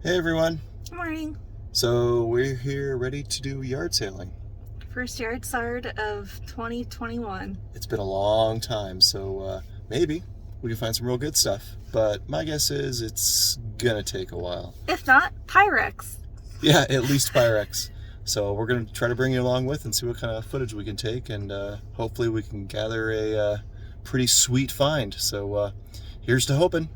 Hey everyone. Good morning. So we're here ready to do yard sailing. First yard sard of 2021. It's been a long time, so maybe we can find some real good stuff. But my guess is it's gonna take a while. If not, Pyrex. Yeah, at least Pyrex. So we're gonna try to bring you along with and see what kind of footage we can take, and hopefully we can gather a pretty sweet find. So here's to hoping.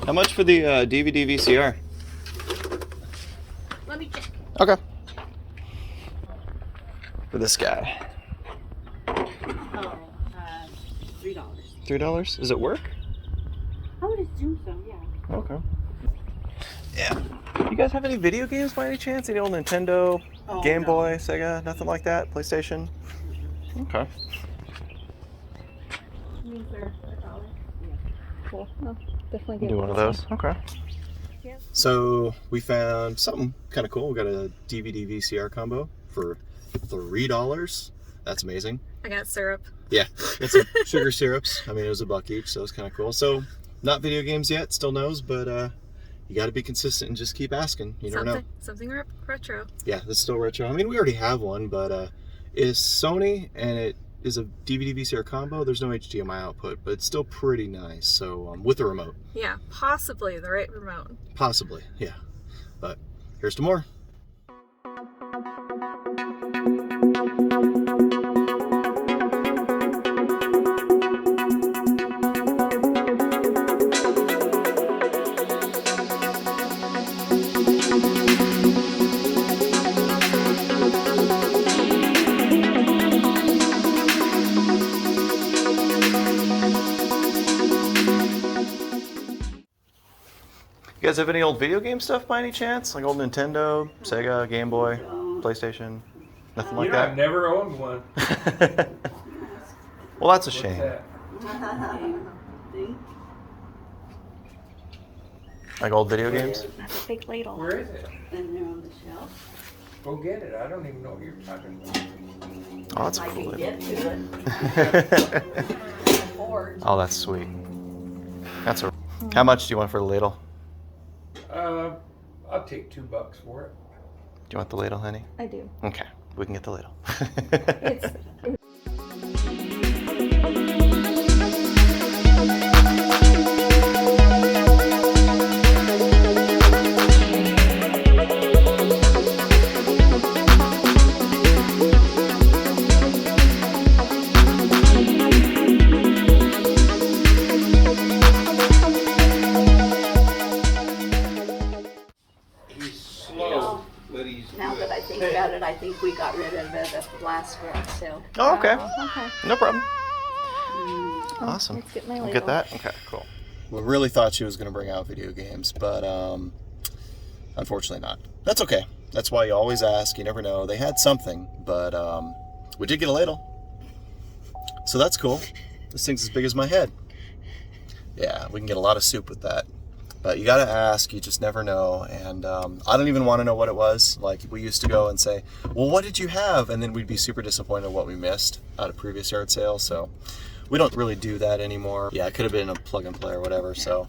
How much for the DVD VCR? Let me check. Okay. For this guy. $3. $3? Does it work? I would assume so, yeah. Okay. Yeah. You guys have any video games by any chance? Any old Nintendo, Game Boy, Sega, nothing like that? PlayStation? Okay. These are $1. Yeah. Cool. I'll definitely get Do one of those. Okay. Yep. So we found something kind of cool. We got a DVD VCR combo for $3. That's amazing. I got syrup. Yeah, it's some sugar syrups. I mean, it was $1 each, so it's kind of cool. So, not video games yet, still knows, but you got to be consistent and just keep asking. You never know. Something retro. Yeah, that's still retro. I mean, we already have one, but it's Sony, and it is a DVD VCR combo. There's no HDMI output, but it's still pretty nice. So, with a remote. Yeah, possibly the right remote. Possibly, yeah. But here's to more. You guys have any old video game stuff by any chance? Like old Nintendo, Sega, Game Boy, PlayStation? Nothing like that? I've never owned one. Well, that's a What's shame. that? Like old video games? That's a big ladle. Where is it? And they're on the shelf. Go get it. I don't even know what you're talking about. Oh, that's I cool. can get to it. Board. Oh, that's sweet. That's a. How much do you want for the ladle? I'll take $2 for it. Do you want the ladle, honey? I do. Okay, we can get the ladle. It's He's slow, but he's Now good. that I think about it, I think we got rid of it at the last one, so. Oh, okay. okay. No problem. Mm. Awesome. Let's get my We'll ladle. get that? Okay, cool. We really thought she was going to bring out video games, but unfortunately not. That's okay. That's why you always ask. You never know. They had something, but we did get a ladle. So that's cool. This thing's as big as my head. Yeah, we can get a lot of soup with that. But you got to ask. You just never know. And I don't even want to know what it was. Like, we used to go and say, well, what did you have? And then we'd be super disappointed in what we missed out of previous yard sales. So we don't really do that anymore. Yeah, it could have been a plug and play or whatever. So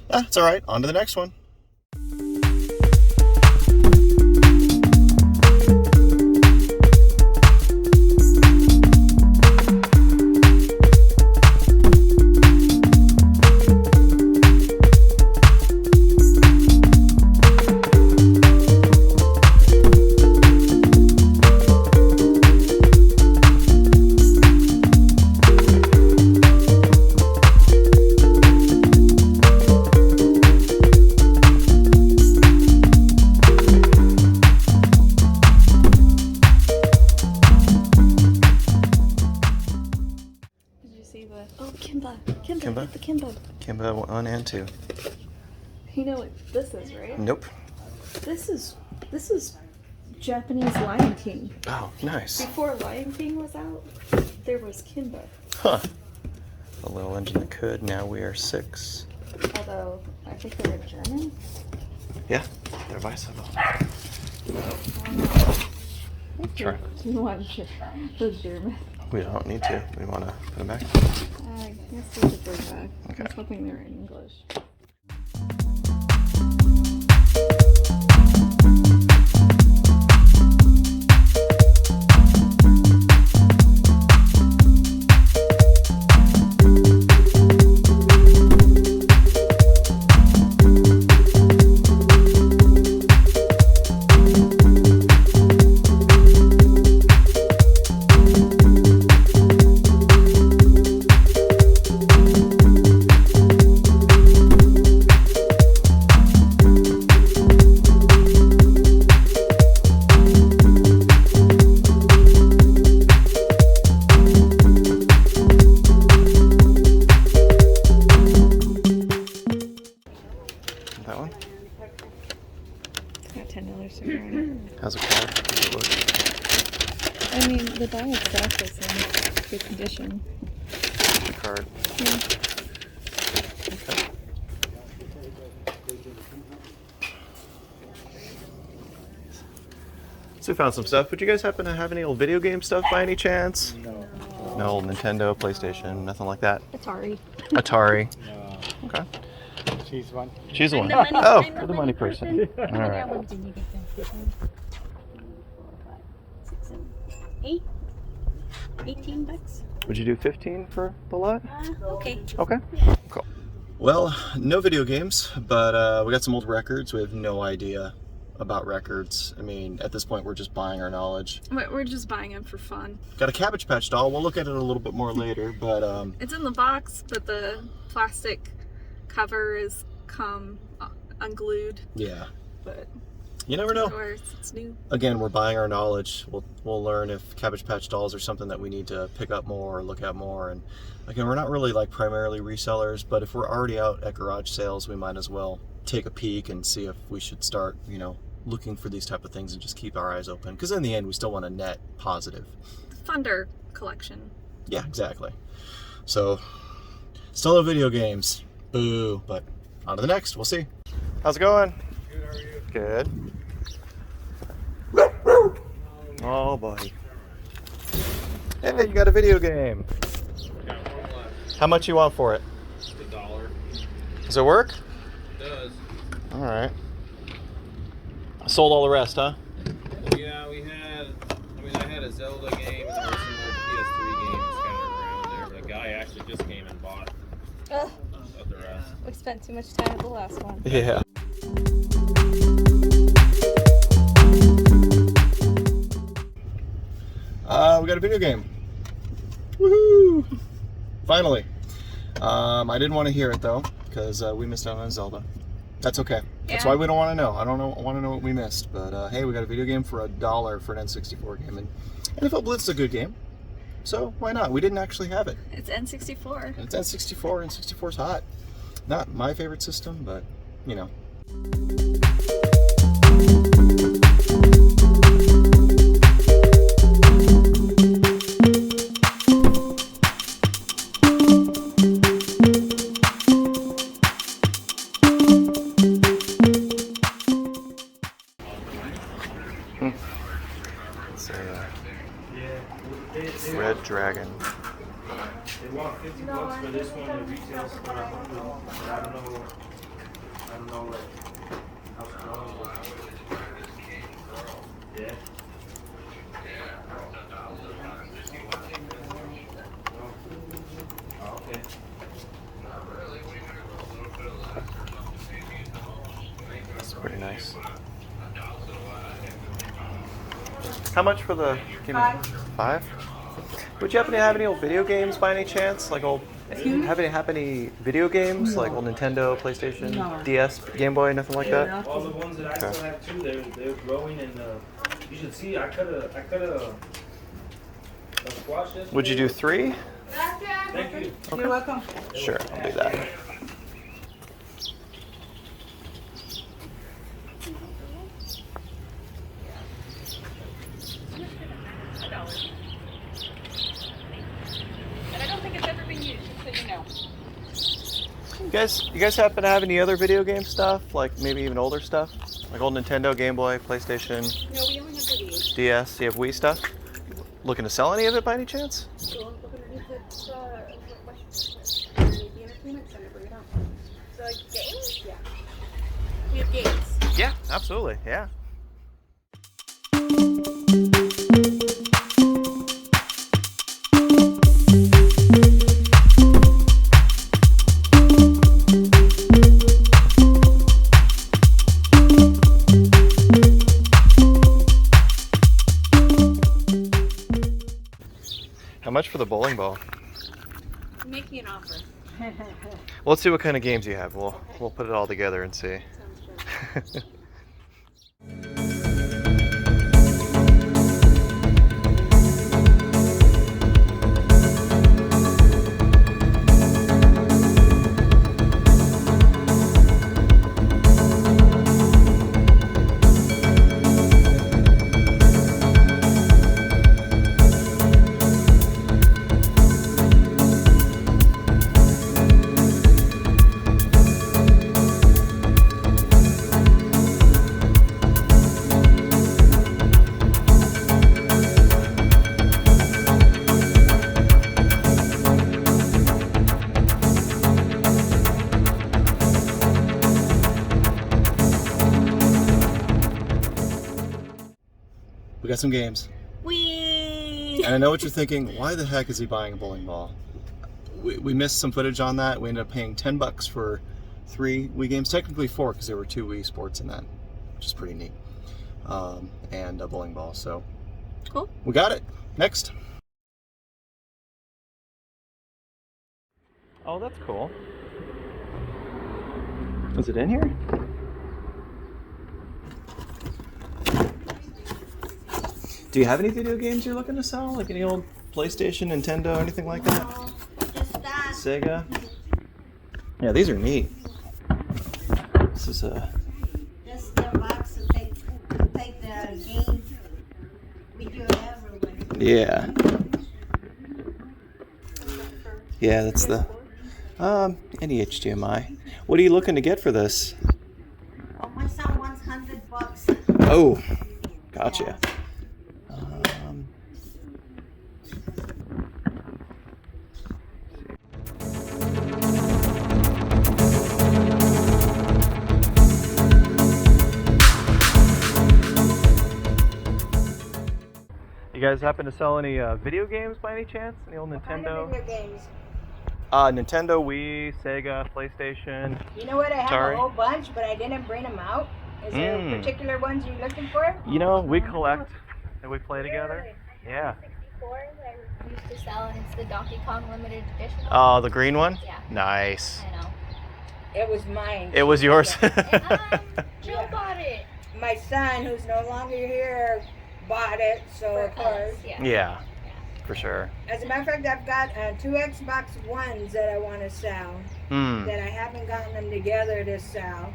yeah, it's all right. On to the next one. Oh, Kimba. Kimba. Kimba? Get the Kimba. Kimba 1 and 2. You know what this is, right? Nope. This is Japanese Lion King. Oh, nice. Before Lion King was out, there was Kimba. Huh. A little engine that could. Now we are 6. Although, I think they were German. Yeah, they're bicycle. Sure. You want the German? We don't need to. We want to put them back. I guess we could bring back. Okay. I was hoping they were in English. That one? Got $10 to go. How's it called? How's it look? I mean, the ball itself is in good condition. The card. Yeah. Okay. So we found some stuff. Would you guys happen to have any old video game stuff by any chance? No. No old Nintendo, PlayStation, nothing like that? Atari. Atari. No. Okay. She's one. She's the one. the money- Oh, I'm the you're the money money person. All right. What did you get there? 6, 7, 8? 18 bucks? Would you do 15 for the lot? Okay. Okay. Cool. Well, no video games, but we got some old records. We have no idea about records. I mean, at this point, we're just buying our knowledge. We're just buying them for fun. Got a Cabbage Patch doll. We'll look at it a little bit more later, but It's in the box, but the plastic cover is unglued. yeah, But you never know. or it's new. Again, we're buying our knowledge. We'll learn if Cabbage Patch dolls are something that we need to pick up more or look at more. And again, we're not really like primarily resellers, but if we're already out at garage sales, we might as well take a peek and see if we should start, you know, looking for these type of things and just keep our eyes open. Because in the end, we still want a net positive. Thunder collection. Yeah, exactly. So, still no video games. Boo. But on to the next. We'll see. How's it going? Good, how are you? Good. Oh, buddy. Hey, you got a video game. Got one left. How much you want for it? Just $1. Does it work? It does. All right. Sold all the rest, huh? Yeah, I had a Zelda game and there were some old PS3 games scattered around there, but a guy actually just came and bought the rest. We spent too much time at the last one. Yeah. We got a video game. Woohoo! Finally. I didn't want to hear it though, because we missed out on Zelda. That's okay. That's Yeah. why we don't want to know. I don't want to know what we missed. But hey, we got a video game for $1 for an N64 game, and NFL Blitz is a good game. So why not? We didn't actually have it. It's N64. It's N64, and 64's hot. Not my favorite system, but you know. It's a Red Dragon. They want $50 for this one. It retails for $100. But I don't know like how strong it is. Yeah. Oh, okay. It's pretty nice. How much for the game? 5? Would you happen to have any old video games by any chance? Like old, have any video games like old Nintendo, PlayStation, DS, Game Boy, nothing like that? All the ones that I still have too, they're growing and you should see I cut a squash yesterday. Would you do 3? Yeah, Thank you. You're welcome. Sure, I'll do that. And I don't think it's ever been used, just so you know. You guys happen to have any other video game stuff? Like maybe even older stuff? Like old Nintendo, Game Boy, PlayStation, No, we only have videos. DS? Do you have Wii stuff? Looking to sell any of it by any chance? So look underneath it, underneath the entertainment center, bring it up. So like games? Yeah. We have games. Yeah, absolutely. Yeah. How much for the bowling ball? Make me an offer. Well, let's see what kind of games you have. We'll put it all together and see. Sounds good. We got some games. Whee! And I know what you're thinking, why the heck is he buying a bowling ball? We missed some footage on that. We ended up paying $10 for 3 Wii games, technically 4 because there were 2 Wii Sports in that, which is pretty neat. And a bowling ball, so Cool. we got it. Next. Oh, that's cool. Is it in here? Do you have any video games you're looking to sell? Like any old PlayStation, Nintendo, anything like that? Just that. Sega? Yeah, these are neat. This is a... Just the box to take the game. We do everywhere. Yeah. Yeah, that's the... any HDMI. What are you looking to get for this? Oh, my son wants $100. Oh, gotcha. You guys happen to sell any video games by any chance? Any old Nintendo? Video games. Nintendo, Wii, Sega, PlayStation. You know what? I have Atari. a whole bunch, but I didn't bring them out. Is there particular ones you're looking for? You know, we collect and we play together. Yeah. 64 that I used to sell, and it's the Donkey Kong limited edition. Oh, the green one? Yeah. Nice. I know. It was mine. It was yours. And Jill bought it. My son, who's no longer here, bought it, so For of course. us, yeah. Yeah, for sure. As a matter of fact, I've got 2 Xbox Ones that I want to sell that I haven't gotten them together to sell.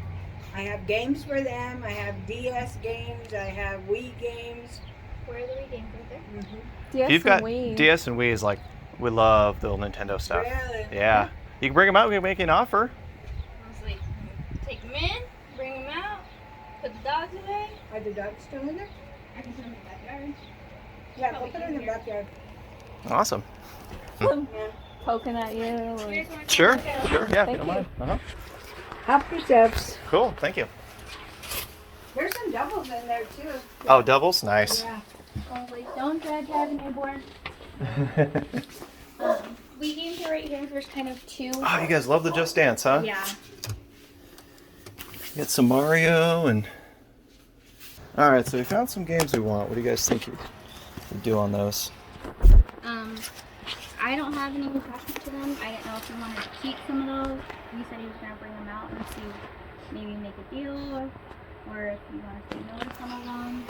I have games for them. I have DS games. I have Wii games. Where are the Wii games right there? DS You've got and Wii. DS and Wii is like, we love the old Nintendo stuff. Really? Yeah. You can bring them out, we can make you an offer. I was like, take them in, bring them out, put the dogs away. Are the dogs still in there? I can put them in the backyard. Yeah, we'll put it in the backyard. Awesome. Poking at you. Here's one. Sure, sure, yeah, Thank don't you. mind. Uh-huh. Help yourselves. Cool, thank you. There's some doubles in there too. Oh, doubles? Nice. Yeah. I was like, don't judge, I have a newborn. Wii games are right here. There's kind of 2. Oh, you guys love the Just Dance, huh? Yeah. Get some Mario and... Alright, so we found some games we want. What do you guys think you would do on those? I don't have any attachment to them. I didn't know if you wanted to keep some of those. He said he was going to bring them out and see, maybe make a deal, or if you want to say no to some of them.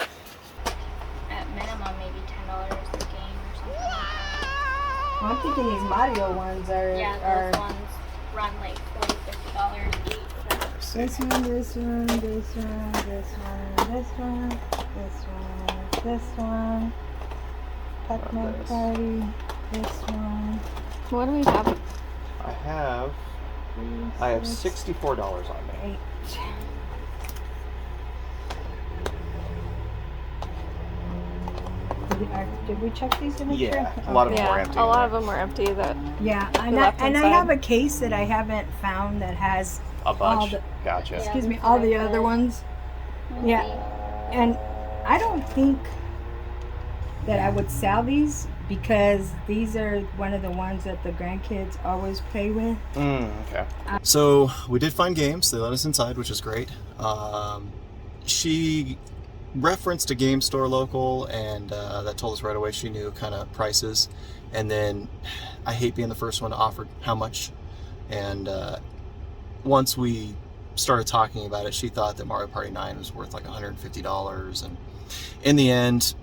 At minimum, maybe $10 a game or something like that. I'm thinking these Mario ones are. Yeah, those ones run like $40-$50 each. So. This one, this one, this one, this one, this one, this one, this one. Pac-Man Party, this one. What do we have? I have $64 on me. 8. Did we check these to make sure? Yeah, a lot of them were empty. a lot of them were empty. That Yeah, We left and I inside. have a case that I haven't found that has a bunch. the- Gotcha. excuse me, all the other ones. Yeah, and I don't think that I would sell these because these are one of the ones that the grandkids always play with. Okay. So we did find games. They let us inside, which is great. She referenced a game store local, and that told us right away she knew kind of prices. And then I hate being the first one to offer how much. And once we started talking about it, she thought that Mario Party 9 was worth like $150. And in the end,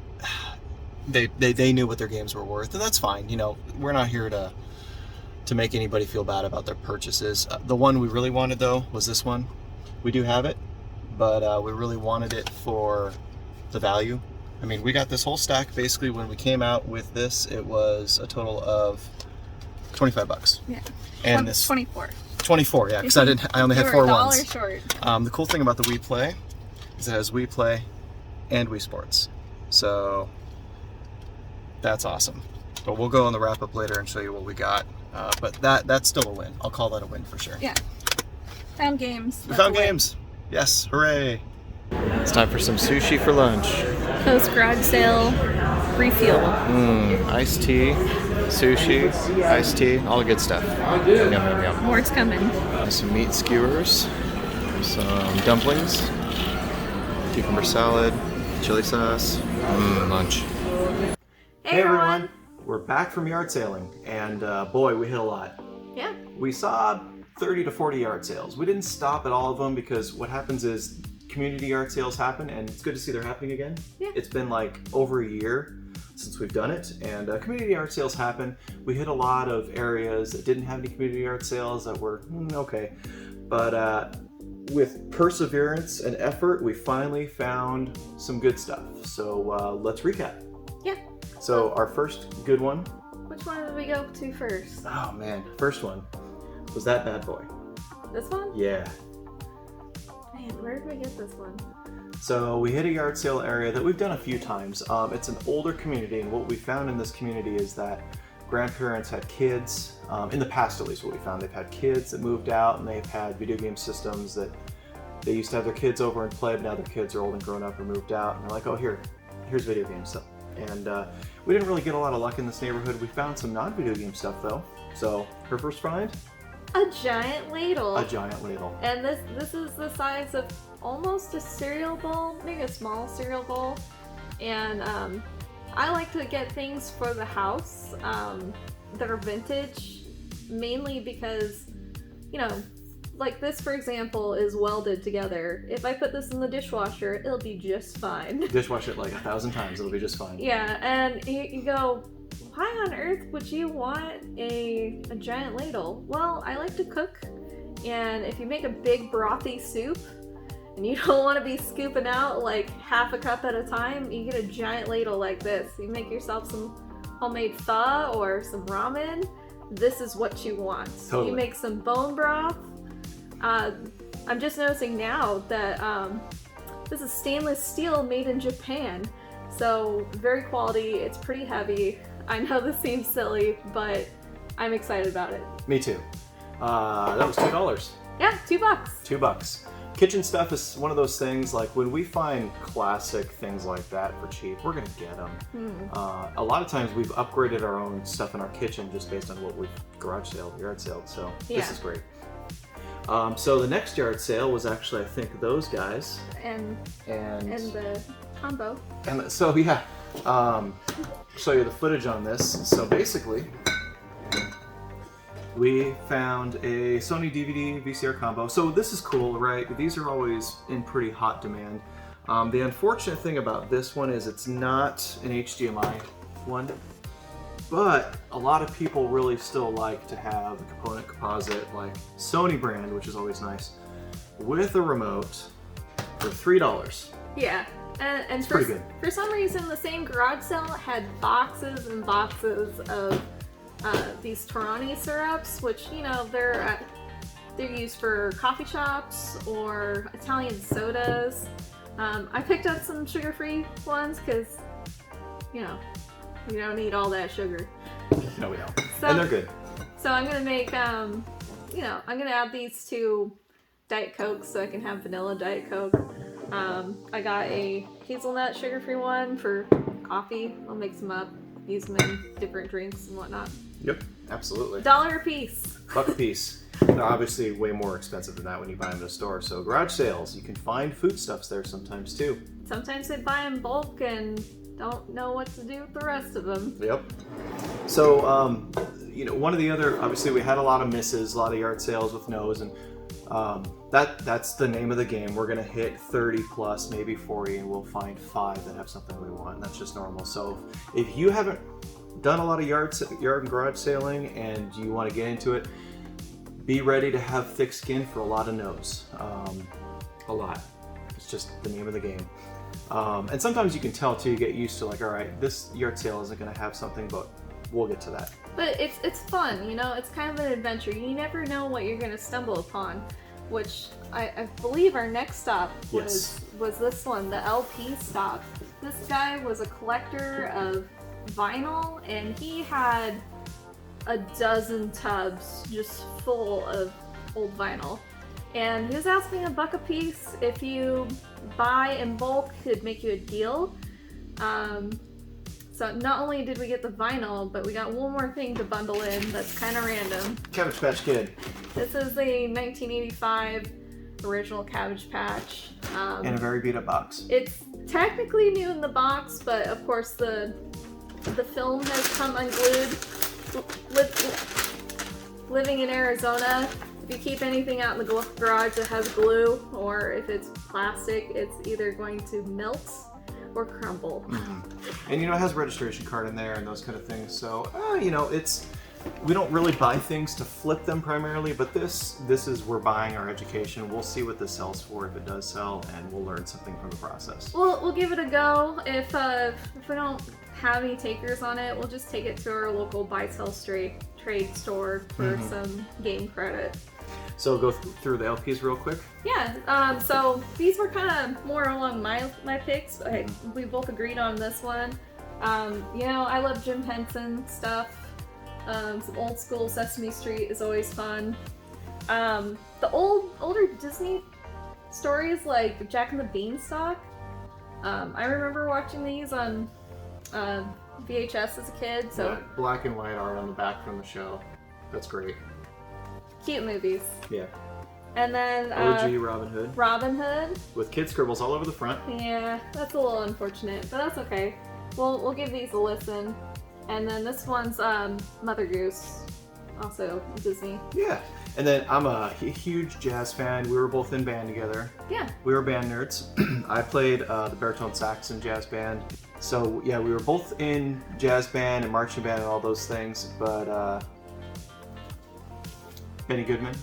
they knew what their games were worth, and that's fine. You know, we're not here to make anybody feel bad about their purchases. The one we really wanted though was this one. We do have it, but we really wanted it for the value. I mean, we got this whole stack basically when we came out with this. It was a total of $25. Yeah. And this 24. 24, yeah, because I only had They 4 were $1 ones. short. The cool thing about the Wii Play is it has Wii Play and Wii Sports, so that's awesome. But we'll go on the wrap up later and show you what we got. But that's still a win. I'll call that a win for sure. Yeah. Found games. We found games. Yes, hooray! It's time for some sushi for lunch. Post garage sale refuel. Iced tea, sushi, iced tea, all the good stuff. Yum, yum, yum. More's coming. Some meat skewers, some dumplings, cucumber salad, chili sauce, lunch. Hey everyone! We're back from yard sailing, and boy, we hit a lot. Yeah. We saw 30 to 40 yard sales. We didn't stop at all of them because what happens is community yard sales happen, and it's good to see they're happening again. Yeah. It's been like over a year since we've done it, and community yard sales happen. We hit a lot of areas that didn't have any community yard sales that were okay, but with perseverance and effort, we finally found some good stuff. So let's recap. Yeah. So our first good one. Which one did we go to first? Oh man, first one was that bad boy. This one? Yeah. Man, where did we get this one? So we hit a yard sale area that we've done a few times. It's an older community, and what we found in this community is that grandparents had kids. In the past, at least, what we found, they've had kids that moved out, and they've had video game systems that they used to have their kids over and play, but now their kids are old and grown up or moved out, and they're like, oh, here's video game stuff. And we didn't really get a lot of luck in this neighborhood. We found some non-video game stuff though. So her first find? A giant ladle. A giant ladle. And this is the size of almost a cereal bowl, maybe a small cereal bowl. And I like to get things for the house that are vintage, mainly because, you know, like this, for example, is welded together. If I put this in the dishwasher, it'll be just fine. Dishwash it like 1,000 times, it'll be just fine. Yeah, and you go, why on earth would you want a giant ladle? Well, I like to cook, and if you make a big brothy soup, and you don't want to be scooping out like half a cup at a time, you get a giant ladle like this. You make yourself some homemade pho or some ramen, this is what you want. Totally. You make some bone broth. I'm just noticing now that this is stainless steel made in Japan, so very quality, it's pretty heavy. I know this seems silly, but I'm excited about it. Me too. That was $2. Yeah, $2. $2. Kitchen stuff is one of those things, like when we find classic things like that for cheap, we're gonna get them. A lot of times we've upgraded our own stuff in our kitchen just based on what we've garage sale, yard sale, so this is great. So the next yard sale was actually, I think, those guys. And the combo. And so yeah, show you the footage on this. So basically, we found a Sony DVD VCR combo. So this is cool, right? These are always in pretty hot demand. The unfortunate thing about this one is it's not an HDMI one. but a lot of people really still like to have a component composite like Sony brand, which is always nice, with a remote for $3. Yeah. And pretty good. For some reason, the same garage sale had boxes and boxes of these Torani syrups, which, you know, they're used for coffee shops or Italian sodas. I picked up some sugar-free ones because, you know, we don't need all that sugar. No, we don't. So, And they're good. So I'm gonna make, you know, I'm gonna add these to Diet Coke so I can have vanilla Diet Coke. I got a hazelnut sugar-free one for coffee. I'll mix them up, use them in different drinks and whatnot. Yep, absolutely. $1 a piece. $1 a piece. They're obviously way more expensive than that when you buy them in a store. So garage sales, you can find foodstuffs there sometimes too. Sometimes they buy in bulk and don't know what to do with the rest of them. Yep. So, you know, one of the other, obviously we had a lot of misses, a lot of yard sales with no's, and that's the name of the game. We're gonna hit 30 plus, maybe 40, and we'll find 5 that have something we want. And that's just normal. So if you haven't done a lot of yard and garage sailing and you want to get into it, be ready to have thick skin for a lot of no's. A lot. It's just the name of the game. And sometimes you can tell too, you get used to like, all right, this yard sale isn't gonna have something, but we'll get to that. But it's fun, you know, it's kind of an adventure. You never know what you're gonna stumble upon, which I believe our next stop was this one, the LP stop. This guy was a collector of vinyl and he had a dozen tubs just full of old vinyl. And he was asking $1 a piece. If you buy in bulk, he'd make you a deal. So not only did we get the vinyl, but we got one more thing to bundle in that's kind of random. Cabbage Patch Kid. This is a 1985 original Cabbage Patch. In a very beat up box. It's technically new in the box, but of course the film has come unglued. Living in Arizona, if you keep anything out in the garage that has glue, or if it's plastic, it's either going to melt or crumble. Mm-hmm. And you know, it has a registration card in there and those kind of things. So, you know, we don't really buy things to flip them primarily, but this is, we're buying our education. We'll see what this sells for, if it does sell, and we'll learn something from the process. We'll give it a go. If we don't have any takers on it, we'll just take it to our local buy-sell trade store for some game credit. So go through the LPs real quick. Yeah, so these were kind of more along my picks. We both agreed on this one. You know, I love Jim Henson stuff. Some old school Sesame Street is always fun. The older Disney stories like Jack and the Beanstalk. I remember watching these on VHS as a kid. So yeah, black and white art on the back from the show. That's great. Cute movies. Yeah. And then OG Robin Hood. Robin Hood. With kid scribbles all over the front. Yeah, that's a little unfortunate, but that's okay. We'll give these a listen. And then this one's Mother Goose, also Disney. Yeah. And then I'm a huge jazz fan. We were both in band together. Yeah. We were band nerds. I played the baritone sax in jazz band. So yeah, we were both in jazz band and marching band and all those things. But Benny Goodman,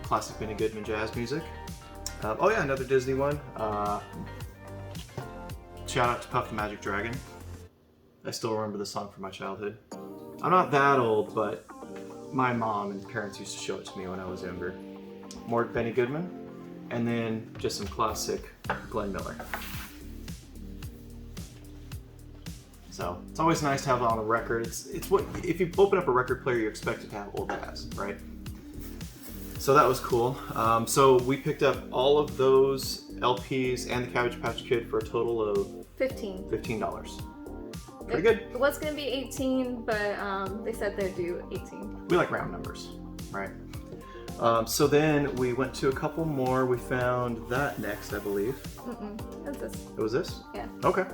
classic Benny Goodman jazz music. Oh yeah, another Disney one. Shout out to Puff the Magic Dragon. I still remember the song from my childhood. I'm not that old, but my mom and parents used to show it to me when I was younger. More Benny Goodman, and then just some classic Glenn Miller. So it's always nice to have it on a record. It's what, if you open up a record player, you expect it to have old jazz, right? So that was cool. So we picked up all of those LPs and the Cabbage Patch Kid for a total of $15. Pretty good. It was going to be 18, but they said they'd do 18. We like round numbers, right? So then we went to a couple more. We found that next, I believe. What's this? It was this? Yeah. Okay.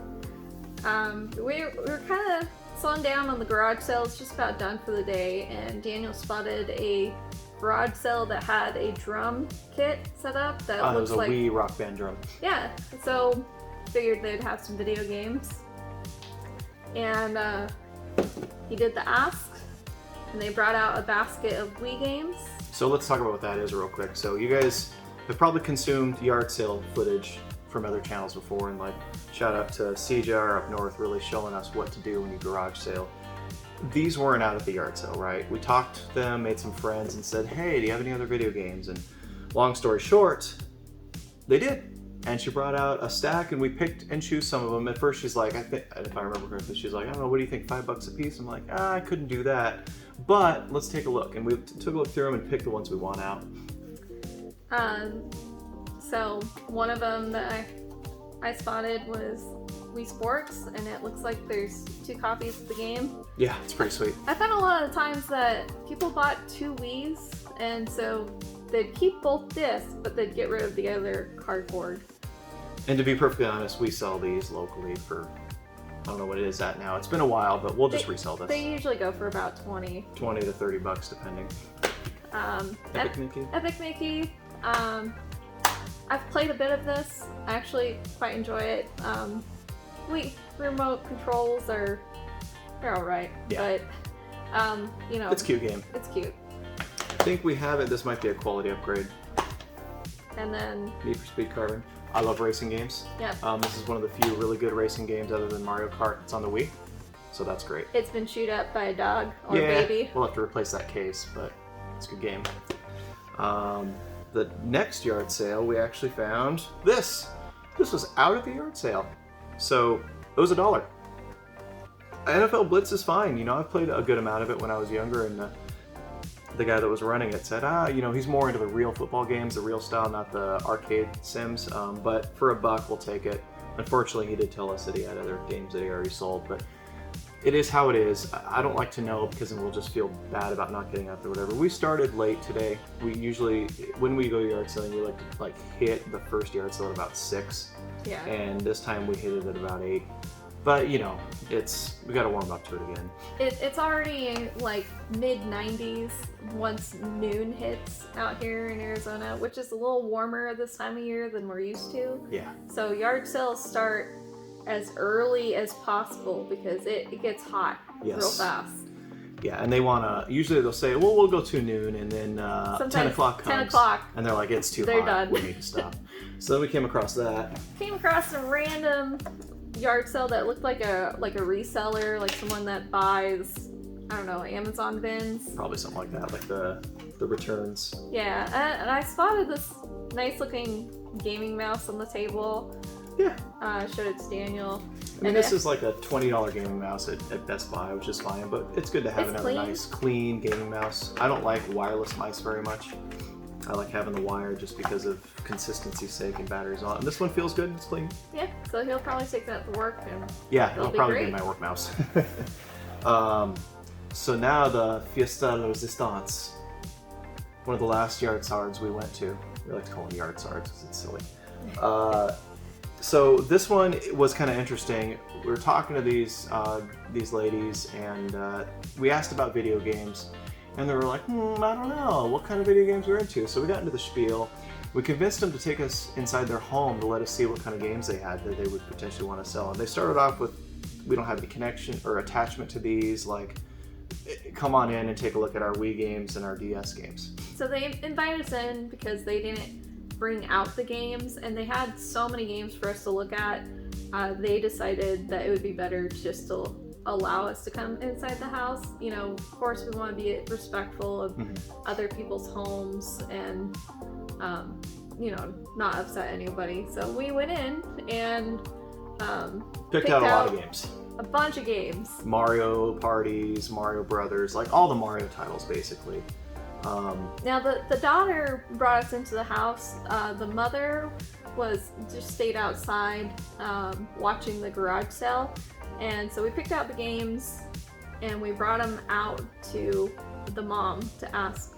We were kind of slowing down on the garage sale. It's just about done for the day, and Daniel spotted a garage sale that had a drum kit set up that It looks was a like Wii Rock Band drum. Yeah. So figured they'd have some video games. And he did the ask, and they brought out a basket of Wii games. So let's talk about what that is real quick. So you guys have probably consumed yard sale footage from other channels before, and like shout out to CJR up north really showing us what to do when you garage sale. These weren't out at the yard sale, right? We talked to them, made some friends, and said, hey, do you have any other video games? And long story short, they did. And she brought out a stack, and we picked and chose some of them. At first, she's like, I think, if I remember correctly, she's like, I don't know, what do you think, $5 a piece? I'm like, I couldn't do that, but let's take a look. And we took a look through them and picked the ones we want out. So one of them that I spotted was Wii Sports, and it looks like there's 2 copies of the game. Yeah, it's pretty sweet. I found a lot of times that people bought 2 Wiis, and so they'd keep both discs, but they'd get rid of the other cardboard. And to be perfectly honest, we sell these locally for, I don't know what it is at now. It's been a while, but we'll just resell this. They usually go for about 20 to $30 depending. Epic Mickey. Epic Mickey. I've played a bit of this. I actually quite enjoy it. Wii remote controls they're all right, yeah. But you know, it's a cute game. It's cute. I think we have it. This might be a quality upgrade. And then Need for Speed Carbon. I love racing games. Yeah. This is one of the few really good racing games other than Mario Kart. It's on the Wii, so that's great. It's been chewed up by a dog or yeah, a baby. We'll have to replace that case, but it's a good game. The next yard sale, we actually found this. This was out at the yard sale, so it was $1. NFL Blitz is fine. You know, I've played a good amount of it when I was younger, and the guy that was running it said, you know, he's more into the real football games, the real style, not the arcade sims. But for $1, we'll take it. Unfortunately, he did tell us that he had other games that he already sold, but it is how it is. I don't like to know because then we'll just feel bad about not getting out there, whatever. We started late today. We usually, when we go yard selling, we like to hit the first yard sale at about 6. Yeah. And this time we hit it at about 8. But you know, we got to warm up to it again. It's already like mid-90s once noon hits out here in Arizona, which is a little warmer this time of year than we're used to. Yeah. So yard sales start as early as possible because it gets hot real fast. Yeah, and they want to, usually they'll say, well, we'll go to noon, and then 10 o'clock comes. 10 o'clock. And they're like, it's too They're hot. done. We need to stop. So then we came across that. Came across a random yard sale that looked like a reseller, like someone that buys, I don't know, Amazon bins. Probably something like that, like the returns. Yeah, and I spotted this nice looking gaming mouse on the table. Yeah. Showed it to Daniel. I mean, this is like a $20 gaming mouse at Best Buy, which is fine, but it's good to have another nice, clean gaming mouse. I don't like wireless mice very much. I like having the wire just because of consistency's sake and batteries on. And this one feels good, it's clean. Yeah, so he'll probably take that to work. And yeah, it'll probably great. be my work mouse. So now the Fiesta de Resistance, one of the last yard sards we went to. We like to call them yard sards because it's silly. So this one was kind of interesting. We were talking to these ladies, and we asked about video games, and they were like, I don't know what kind of video games we're into. So we got into the spiel. We convinced them to take us inside their home to let us see what kind of games they had that they would potentially want to sell. And they started off with, we don't have any connection or attachment to these, like, come on in and take a look at our Wii games and our DS games. So they invited us in because they didn't bring out the games, and they had so many games for us to look at. They decided that it would be better just to allow us to come inside the house. You know, of course we want to be respectful of other people's homes and you know, not upset anybody. So we went in and picked out a lot of games. A bunch of games. Mario parties, Mario Brothers, like all the Mario titles basically. Now the daughter brought us into the house. The mother just stayed outside watching the garage sale, and so we picked out the games and we brought them out to the mom to ask,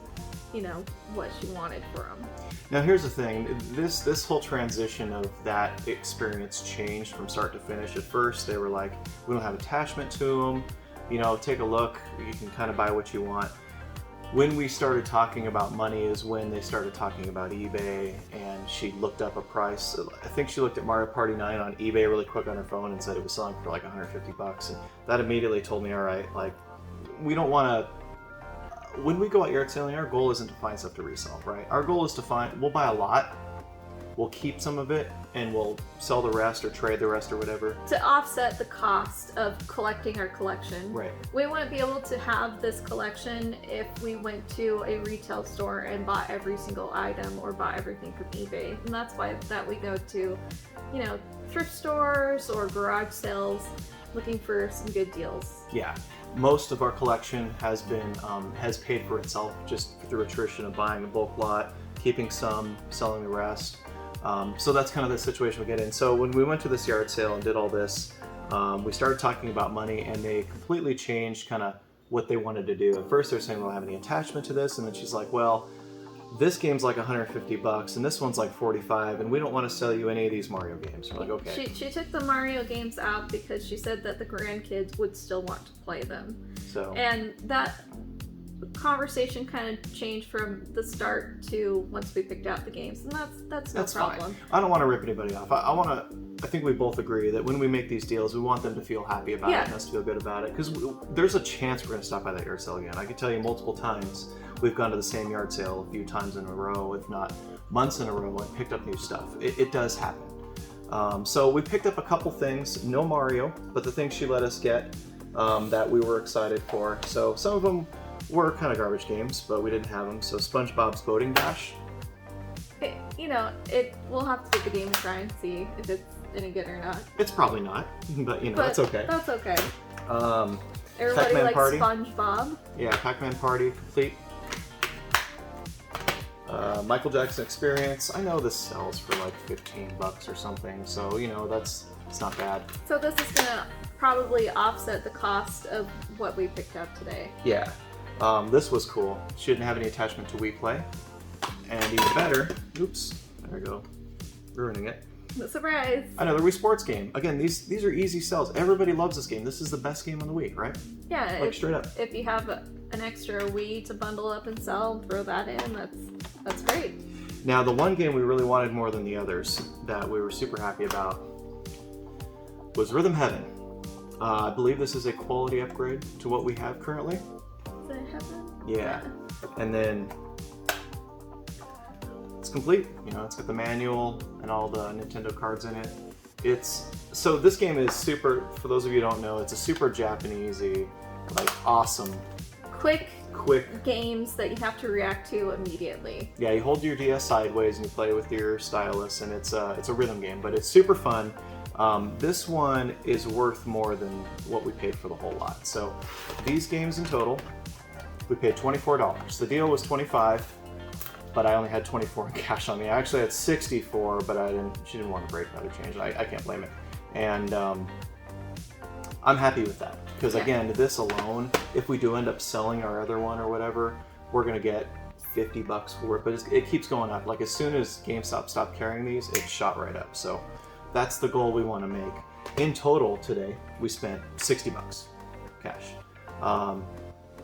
you know, what she wanted for them. Now here's the thing, this whole transition of that experience changed from start to finish. At first they were like, we don't have attachment to them, you know, take a look, you can kind of buy what you want. when we started talking about money is when they started talking about eBay, and she looked up a price. I think she looked at Mario Party 9 on eBay really quick on her phone and said it was selling for like $150, and that immediately told me, all right, like, we don't want to. When we go out yard selling, our goal isn't to find stuff to resell, right? Our goal is to we'll buy a lot, we'll keep some of it, and we'll sell the rest or trade the rest or whatever. To offset the cost of collecting our collection. Right. We wouldn't be able to have this collection if we went to a retail store and bought every single item or bought everything from eBay. And that's why that we go to, thrift stores or garage sales looking for some good deals. Yeah. Most of our collection has paid for itself just through attrition of buying a bulk lot, keeping some, selling the rest. So that's kind of the situation we get in. So when we went to this yard sale and did all this, we started talking about money, and they completely changed kind of what they wanted to do. At first they're saying, we don't have any attachment to this, and then she's like, well, this game's like $150 and this one's like $45, and we don't want to sell you any of these Mario games. We're like, okay. She took the Mario games out because she said that the grandkids would still want to play them. So. And that conversation kind of changed from the start to once we picked out the games, and that's no problem. Fine. I don't want to rip anybody off. I think we both agree that when we make these deals, we want them to feel happy about it and us to feel good about it, because there's a chance we're going to stop by that yard sale again. I can tell you multiple times we've gone to the same yard sale a few times in a row, if not months in a row, and picked up new stuff. It does happen. So we picked up a couple things, no Mario, but the things she let us get that we were excited for. So some of them were kind of garbage games, but we didn't have them. So SpongeBob's Boating Dash. We'll have to give the game a try and see if it's any good or not. It's probably not, but that's okay. That's okay. Everybody Pac-Man likes Party. SpongeBob. Yeah, Pac-Man Party complete. Michael Jackson Experience. I know this sells for like $15 or something, so it's not bad. So this is gonna probably offset the cost of what we picked up today. Yeah. This was cool. She didn't have any attachment to Wii Play. And even better, oops, there we go, ruining it. Surprise! Another Wii Sports game. Again, these are easy sells. Everybody loves this game. This is the best game on the Wii, right? Yeah. Like straight up. If you have an extra Wii to bundle up and sell, throw that in. That's great. Now, the one game we really wanted more than the others that we were super happy about was Rhythm Heaven. I believe this is a quality upgrade to what we have currently. Is it Heaven? Yeah. And then it's complete. It's got the manual and all the Nintendo cards in it. So this game is super, for those of you who don't know, it's a super Japanesey, like awesome. Quick quick games that you have to react to immediately. Yeah, you hold your DS sideways and you play with your stylus, and it's a rhythm game, but it's super fun. This one is worth more than what we paid for the whole lot. So these games in total, we paid $24. The deal was $25, but I only had $24 in cash on me. I actually had $64, but she didn't want to break another change. I can't blame it. And I'm happy with that. Because again, this alone, if we do end up selling our other one or whatever, we're gonna get $50 for it. But it keeps going up. Like as soon as GameStop stopped carrying these, it shot right up. So that's the goal we want to make. In total today, we spent $60 cash.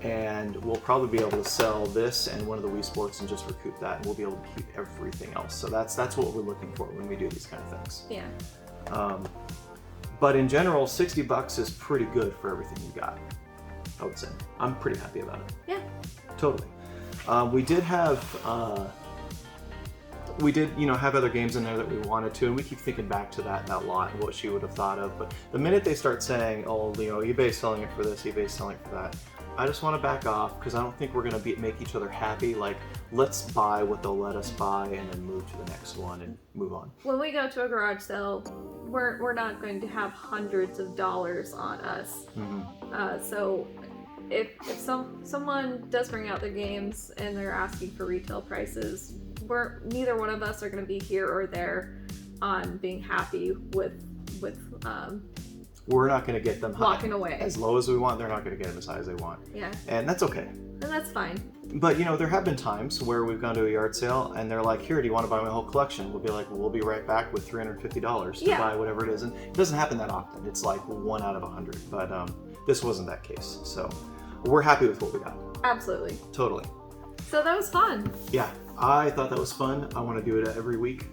And we'll probably be able to sell this and one of the Wii Sports and just recoup that, and we'll be able to keep everything else. So that's what we're looking for when we do these kind of things. Yeah. But in general, $60 is pretty good for everything you got, I would say. I'm pretty happy about it. Yeah. Totally. We did have, have other games in there that we wanted to, and we keep thinking back to that lot and what she would have thought of. But the minute they start saying, oh, eBay's selling it for this, eBay's selling it for that, I just want to back off because I don't think we're going to make each other happy. Like, let's buy what they'll let us buy and then move to the next one and move on. When we go to a garage sale, we're not going to have hundreds of dollars on us. Mm-hmm. So if someone does bring out their games and they're asking for retail prices, neither one of us are going to be here or there on being happy with we're not going to get them high. Walking away. As low as we want, they're not going to get them as high as they want. Yeah. And that's okay. And that's fine. But, there have been times where we've gone to a yard sale and they're like, here, do you want to buy my whole collection? We'll be like, well, we'll be right back with $350 to buy whatever it is. And it doesn't happen that often. It's like 1 out of 100. But this wasn't that case. So we're happy with what we got. Absolutely. Totally. So that was fun. Yeah, I thought that was fun. I want to do it every week.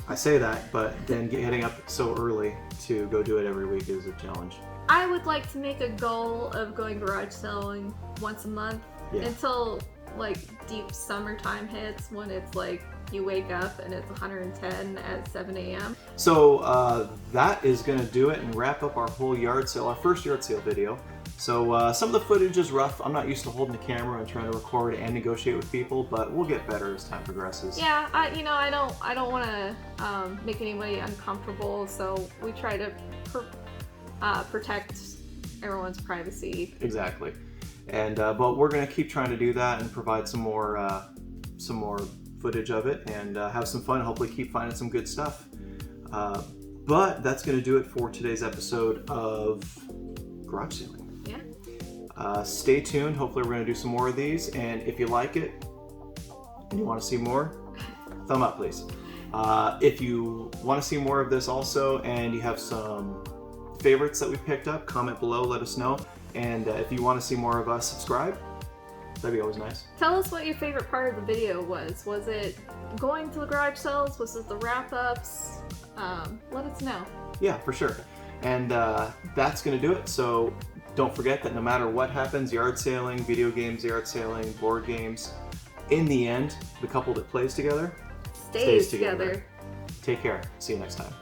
I say that, but then getting up so early to go do it every week is a challenge. I would like to make a goal of going garage selling once a month until like deep summertime hits, when it's like you wake up and it's 110 at 7 a.m. So that is going to do it and wrap up our whole yard sale, our first yard sale video. So some of the footage is rough. I'm not used to holding the camera and trying to record and negotiate with people, but we'll get better as time progresses. Yeah, I don't want to make anybody uncomfortable, so we try to protect everyone's privacy. Exactly, and but we're gonna keep trying to do that and provide some more footage of it and have some fun. Hopefully, keep finding some good stuff. But that's gonna do it for today's episode of garage sailing. Stay tuned. Hopefully we're going to do some more of these, and if you like it and you want to see more, thumb up please. If you want to see more of this also and you have some favorites that we picked up, comment below, let us know. And if you want to see more of us, subscribe. That'd be always nice. Tell us what your favorite part of the video was. Was it going to the garage sales? Was it the wrap-ups? Let us know. Yeah, for sure. And that's going to do it. So don't forget that no matter what happens, yard sailing, video games, yard sailing, board games, in the end, the couple that plays together stays together. Take care. See you next time.